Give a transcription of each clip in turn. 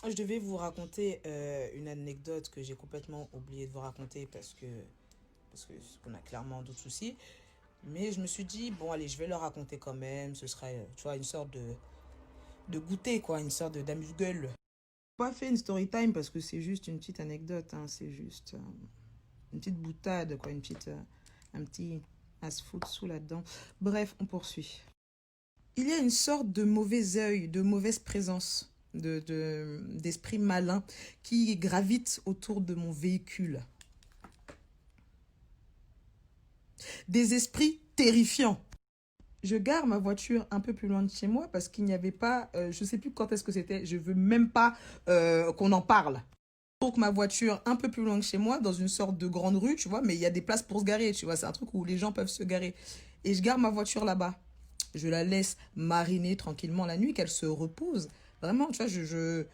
Je devais vous raconter une anecdote que j'ai complètement oublié de vous raconter parce que on a clairement d'autres soucis. Mais je me suis dit, bon, allez, je vais le raconter quand même. Ce sera, tu vois, une sorte de goûter, quoi, une sorte d'amuse-gueule. Pas fait une story time parce que c'est juste une petite anecdote, hein, c'est juste une petite boutade, quoi, un petit à se foutre sous là-dedans. Bref, on poursuit. Il y a une sorte de mauvais œil, de mauvaise présence, d'esprit malin qui gravite autour de mon véhicule. Des esprits terrifiants. Je gare ma voiture un peu plus loin de chez moi parce qu'il n'y avait pas, je ne sais plus quand est-ce que c'était, je veux même pas qu'on en parle. Donc ma voiture un peu plus loin que chez moi, dans une sorte de grande rue, tu vois, mais il y a des places pour se garer, tu vois, c'est un truc où les gens peuvent se garer. Et je gare ma voiture là-bas. Je la laisse mariner tranquillement la nuit, qu'elle se repose. Vraiment, tu vois, je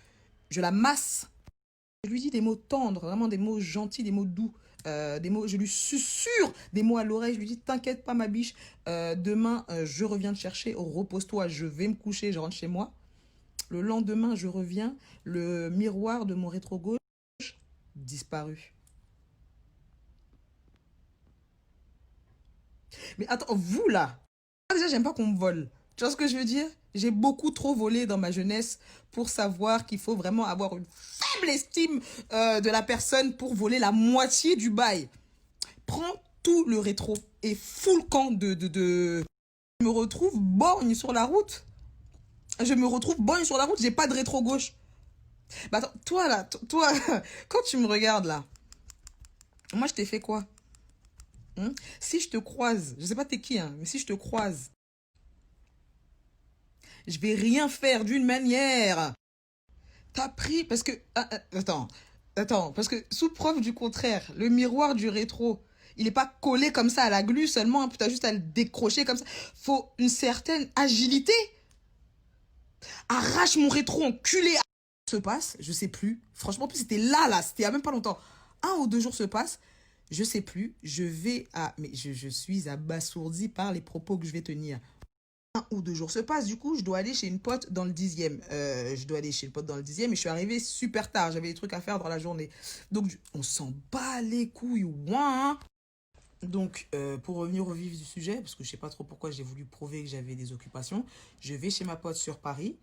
la masse. Je lui dis des mots tendres, vraiment des mots gentils, des mots doux. Des mots, je lui susurre des mots à l'oreille. Je lui dis, t'inquiète pas, ma biche. Demain, je reviens te chercher. Repose-toi, je vais me coucher, je rentre chez moi. Le lendemain, je reviens. Le miroir de mon rétro gauche disparu. Mais attends, vous là, déjà, j'aime pas qu'on me vole. Tu vois ce que je veux dire? J'ai beaucoup trop volé dans ma jeunesse pour savoir qu'il faut vraiment avoir une faible estime de la personne pour voler la moitié du bail. Prends tout le rétro et full camp de... Je me retrouve borgne sur la route. Je me retrouve borgne sur la route, j'ai pas de rétro gauche. Bah attends, toi là, toi, quand tu me regardes là, moi je t'ai fait quoi? Si je te croise, je sais pas t'es qui, hein, mais si je te croise, je vais rien faire d'une manière. T'as pris, parce que... attends, parce que sous preuve du contraire, le miroir du rétro, il n'est pas collé comme ça à la glu seulement, hein, t'as juste à le décrocher comme ça. Faut une certaine agilité. Arrache mon rétro, enculé. Se passe, je sais plus. Franchement, en plus c'était là, c'était il y a même pas longtemps. 1 ou 2 jours se passent, je sais plus. Je vais à... Mais je suis abasourdi par les propos que je vais tenir. 1 ou 2 jours se passent, du coup, je dois aller chez une pote dans le 10e. Je dois aller chez une pote dans le 10e et je suis arrivée super tard. J'avais des trucs à faire dans la journée. Donc, on s'en bat les couilles, ouin. Donc, pour revenir au vif du sujet, parce que je sais pas trop pourquoi j'ai voulu prouver que j'avais des occupations, je vais chez ma pote sur Paris.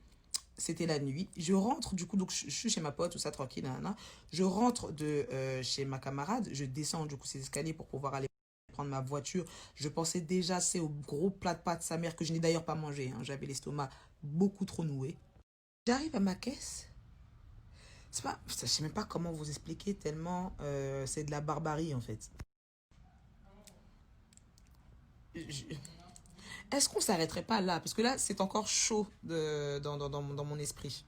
C'était la nuit. Je rentre, du coup, donc je suis chez ma pote, tout ça tranquille, nanana. Je rentre de chez ma camarade. Je descends, du coup, ces escaliers pour pouvoir aller prendre ma voiture. Je pensais déjà, c'est au gros plat de pâtes de sa mère que je n'ai d'ailleurs pas mangé, hein. J'avais l'estomac beaucoup trop noué. J'arrive à ma caisse. C'est pas, je sais même pas comment vous expliquer tellement c'est de la barbarie en fait. Je- Est-ce qu'on s'arrêterait pas là? Parce que là, c'est encore chaud dans mon esprit.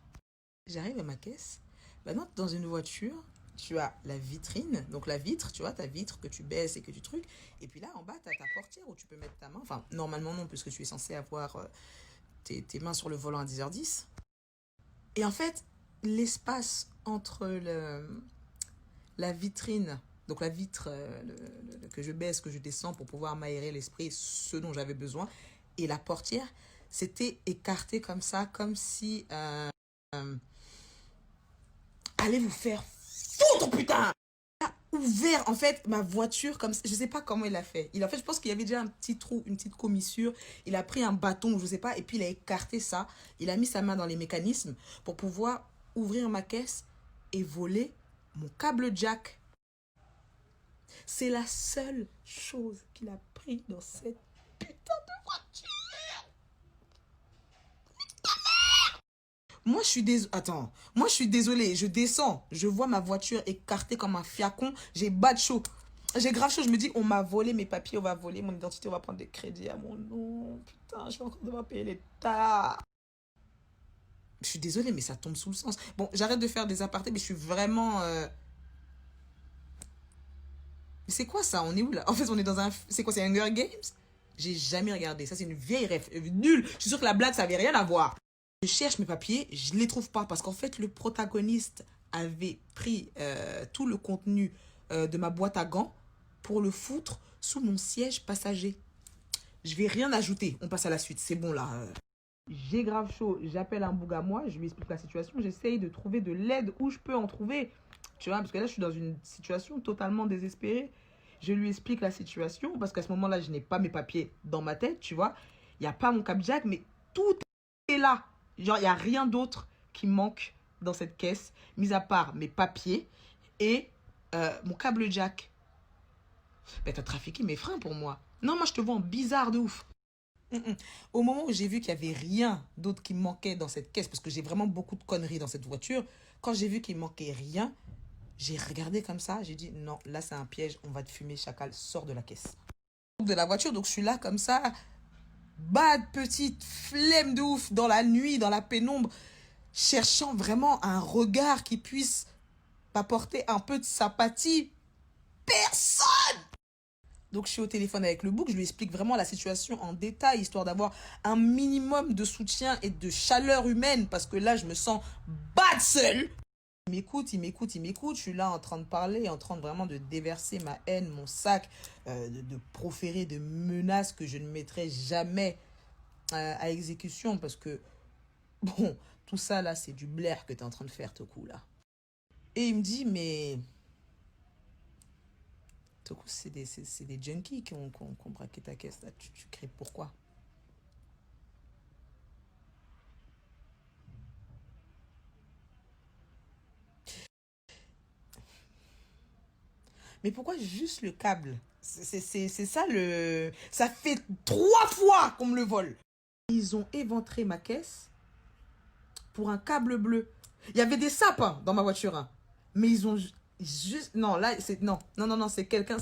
J'arrive à ma caisse. Maintenant, dans une voiture, tu as la vitrine. Donc la vitre, tu vois, ta vitre que tu baisses et que tu trucs. Et puis là, en bas, tu as ta portière où tu peux mettre ta main. Enfin, normalement non, puisque tu es censé avoir tes mains sur le volant à 10h10. Et en fait, l'espace entre la vitrine, donc la vitre que je baisse, que je descends pour pouvoir m'aérer l'esprit, ce dont j'avais besoin, et la portière, c'était écarté comme ça, comme si... allez vous faire foutre, putain! Ouvert en fait ma voiture comme ça. Je sais pas comment il a fait. Il a fait, je pense qu'il y avait déjà un petit trou, une petite commissure. Il a pris un bâton, je sais pas, et puis il a écarté ça. Il a mis sa main dans les mécanismes pour pouvoir ouvrir ma caisse et voler mon câble jack. C'est la seule chose qu'il a pris dans cette putain de voiture. Moi, je suis désolée. Attends. Moi, je suis désolée. Je descends. Je vois ma voiture écartée comme un fiacon. J'ai bas de chaud. J'ai grave chaud. Je me dis, on m'a volé mes papiers. On va voler mon identité. On va prendre des crédits à mon nom. Putain, je vais encore devoir payer l'État. Je suis désolée, mais ça tombe sous le sens. Bon, j'arrête de faire des apartés, mais je suis vraiment... Mais c'est quoi ça? On est où là? En fait, on est dans un... C'est quoi? C'est Hunger Games? J'ai jamais regardé. Ça, c'est une vieille ref. Nulle. Je suis sûre que la blague, ça avait rien à voir. Je cherche mes papiers, je ne les trouve pas parce qu'en fait, le protagoniste avait pris tout le contenu de ma boîte à gants pour le foutre sous mon siège passager. Je vais rien ajouter, on passe à la suite, c'est bon là. J'ai grave chaud, j'appelle un boug à moi, je lui explique la situation, j'essaye de trouver de l'aide où je peux en trouver. Tu vois, parce que là, je suis dans une situation totalement désespérée. Je lui explique la situation, parce qu'à ce moment-là, je n'ai pas mes papiers dans ma tête, tu vois. Il n'y a pas mon cap Jack, mais tout est là. Genre, il n'y a rien d'autre qui manque dans cette caisse, mis à part mes papiers et mon câble Jack. Ben, t'as trafiqué mes freins pour moi. Non, moi, je te vois en bizarre de ouf. Au moment où j'ai vu qu'il n'y avait rien d'autre qui manquait dans cette caisse, parce que j'ai vraiment beaucoup de conneries dans cette voiture, quand j'ai vu qu'il manquait rien, j'ai regardé comme ça, j'ai dit non, là c'est un piège, on va te fumer, chacal, sors de la caisse. De la voiture, donc je suis là comme ça, bad petite flemme de ouf, dans la nuit, dans la pénombre, cherchant vraiment un regard qui puisse m'apporter un peu de sympathie. Personne! Donc je suis au téléphone avec le bouc, je lui explique vraiment la situation en détail, histoire d'avoir un minimum de soutien et de chaleur humaine, parce que là je me sens bad seul. Il m'écoute, il m'écoute, il m'écoute, je suis là en train de parler, en train de vraiment de déverser ma haine, mon sac, de proférer de menaces que je ne mettrai jamais à exécution, parce que, bon, tout ça là c'est du blaire que tu es en train de faire, Toku là. Et il me dit, mais... Toku, c'est des junkies qui ont braqué ta caisse là, tu cries pourquoi? Mais pourquoi juste le câble? C'est ça le... Ça fait 3 fois qu'on me le vole. Ils ont éventré ma caisse pour un câble bleu. Il y avait des sapins dans ma voiture, hein. Mais ils ont juste... Non, là, c'est... Non, non, non, non, c'est quelqu'un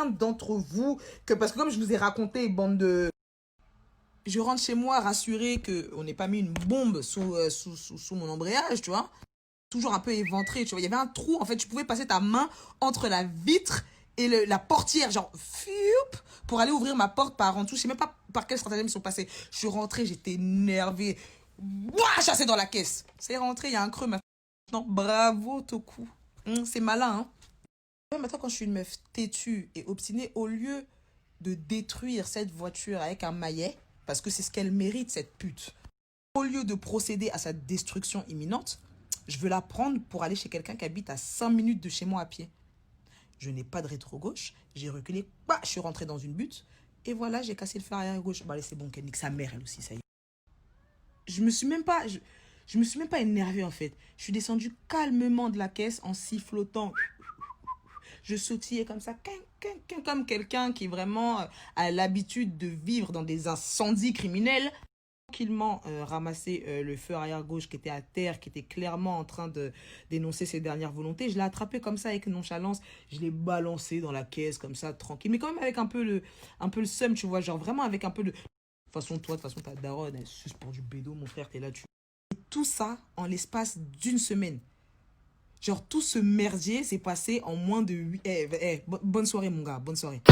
d'entre vous que... Parce que comme je vous ai raconté, bande de... Je rentre chez moi rassurée qu'on n'ait pas mis une bombe sous mon embrayage, tu vois. Toujours un peu éventré, tu vois. Il y avait un trou, en fait, tu pouvais passer ta main entre la vitre et la portière, genre, fioup, pour aller ouvrir ma porte par en dessous. Je sais même pas par quel stratagème ils sont passés. Je suis rentrée, j'étais énervée. Ouah, chassé dans la caisse. C'est rentré, il y a un creux maintenant. Bravo, Toku. C'est malin, hein. Maintenant, quand je suis une meuf têtue et obstinée, au lieu de détruire cette voiture avec un maillet, parce que c'est ce qu'elle mérite, cette pute, au lieu de procéder à sa destruction imminente, je veux la prendre pour aller chez quelqu'un qui habite à 5 minutes de chez moi à pied. Je n'ai pas de rétro-gauche, j'ai reculé, bah, je suis rentrée dans une butte, et voilà, j'ai cassé le fer arrière gauche. Bah allez, c'est bon, qu'elle nique sa mère, elle aussi, ça y est. Je me suis même pas, je me suis même pas énervée, en fait. Je suis descendue calmement de la caisse en sifflotant. Je sautillais comme ça, comme quelqu'un qui vraiment a l'habitude de vivre dans des incendies criminels. Tranquillement ramassé le feu arrière gauche qui était à terre, qui était clairement en train de dénoncer ses dernières volontés. Je l'ai attrapé comme ça avec nonchalance. Je l'ai balancé dans la caisse comme ça, tranquille. Mais quand même avec un peu le seum, tu vois. Genre vraiment avec un peu de... De toute façon, ta daronne, elle suce pour du bédo, mon frère, t'es là, tu... Et tout ça en l'espace d'une semaine. Genre tout ce merdier s'est passé en moins de 8... bonne soirée, mon gars, bonne soirée.